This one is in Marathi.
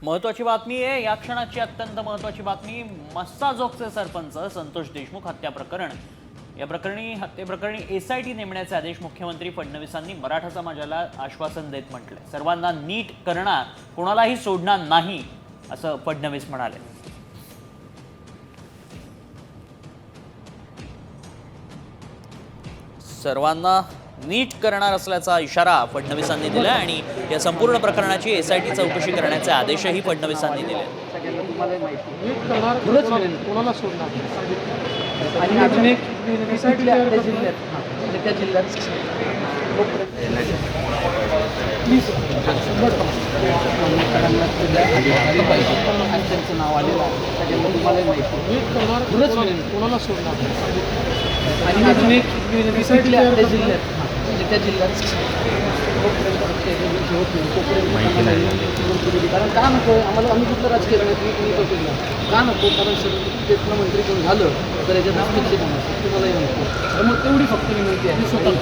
महत्वाची बातमी आहे या क्षणाची, अत्यंत महत्वाची बातमी. मस्साजोगचे सरपंच संतोष देशमुख हत्या प्रकरण, या हत्येप्रकरणी एसआयटी नेमण्याचे आदेश मुख्यमंत्री फडणवीसांनी मराठा समाजाला आश्वासन देत म्हटले. सर्वांना नीट करणार, कोणालाही सोडणार नाही असं फडणवीस म्हणाले. सर्वांना नीट करणार असल्याचा इशारा फडणवीसांनी दिला आणि या संपूर्ण प्रकरणाची एसआयटी चौकशी करण्याचे आदेशही फडणवीसांनी दिले. नाव आलेलं आहे सगळ्यांना तुम्हाला माहिती कोणाला सोडणार आणि अजून एक जिल्ह्यात त्या जिल्ह्यात कारण का नको आम्हाला, आम्ही कुठलं राजकीय का नको, कारण सगळं मंत्री कोण झालं तर याच्यात हस्तक्षेप होणार तुम्हालाही माहिती. तर मग तेवढी फक्त विनंती आहे स्वतः.